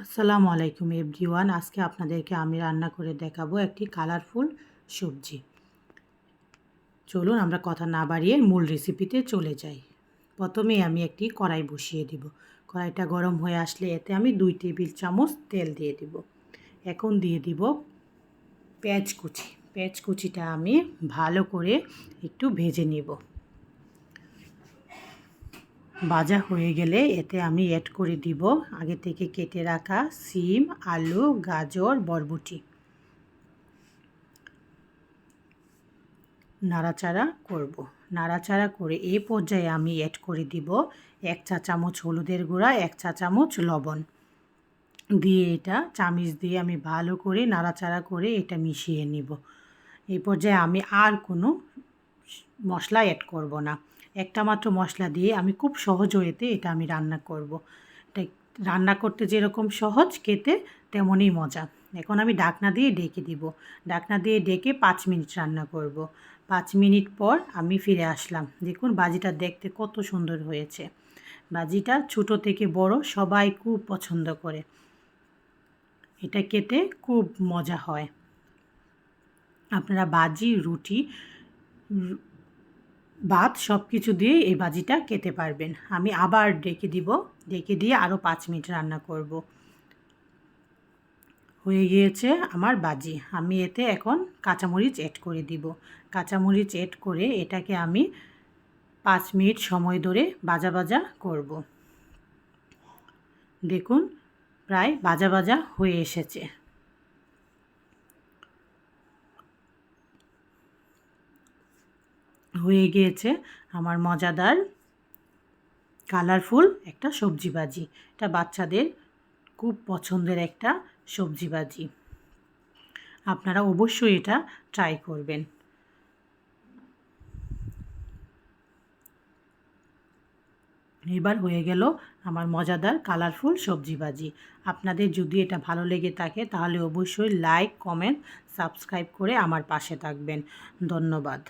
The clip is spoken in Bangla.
আসসালামু আলাইকুম এভরিওয়ান। আজকে আপনাদেরকে আমি রান্না করে দেখাবো একটি কালারফুল সবজি। চলুন আমরা কথা না বাড়িয়ে মূল রেসিপিতে চলে যাই। প্রথমেই আমি একটি কড়াই বসিয়ে দিব। কড়াইটা গরম হয়ে আসলে এতে আমি 2 টেবিল চামচ তেল দিয়ে দিব। এখন দিয়ে দিব পেঁয়াজ কুচি। পেঁয়াজ কুচিটা আমি ভালো করে একটু ভেজে নিব। ভাজা হয়ে গেলে এতে আমি অ্যাড করে দিব আগে থেকে কেটে রাখা সিম, আলু, গাজর, বরবটি। নাড়াচাড়া করব। নাড়াচাড়া করে এই পর্যায়ে আমি অ্যাড করে দিব 1 চা চামচ হলুদের গুঁড়া, 1 চা চামচ লবণ দিয়ে এটা চামচ দিয়ে আমি ভালো করে নাড়াচাড়া করে এটা মিশিয়ে নিব। এই পর্যায়ে আমি আর কোনো মশলা অ্যাড করব না। একটা মাত্র মশলা দিয়ে আমি খুব সহজ হয়েতে এটা আমি রান্না করব। এটা রান্না করতে যেরকম সহজ, খেতে তেমনই মজা। এখন আমি ঢাকনা দিয়ে ঢেকে দিব। ঢাকনা দিয়ে ঢেকে 5 মিনিট রান্না করব। 5 মিনিট পর আমি ফিরে আসলাম। দেখুন ভাজিটা দেখতে কত সুন্দর হয়েছে। ভাজিটা ছোট থেকে বড় সবাই খুব পছন্দ করে। এটা খেতে খুব মজা হয়। আপনারা ভাজি, রুটি, ভাত সব কিছু দিয়ে এই ভাজিটা খেতে পারবেন। আমি আবার ঢেকে দিব। ঢেকে দিয়ে আরও 5 মিনিট রান্না করব। হয়ে গিয়েছে আমার ভাজি। আমি এতে এখন কাঁচামরিচ অ্যাড করে দিব। কাঁচামরিচ অ্যাড করে এটাকে আমি 5 মিনিট সময় ধরে ভাজা ভাজা করব। দেখুন প্রায় ভাজা ভাজা হয়ে এসেছে। হয়ে গিয়েছে আমার মজাদার কালারফুল একটা সবজি ভাজি। এটা বাচ্চাদের খুব পছন্দের একটা সবজি ভাজি। আপনারা অবশ্যই এটা ট্রাই করবেন। এবার হয়ে গেল আমার মজাদার কালারফুল সবজি ভাজি। আপনাদের যদি এটা ভালো লেগে থাকে তাহলে অবশ্যই লাইক, কমেন্ট, সাবস্ক্রাইব করে আমার পাশে থাকবেন। ধন্যবাদ।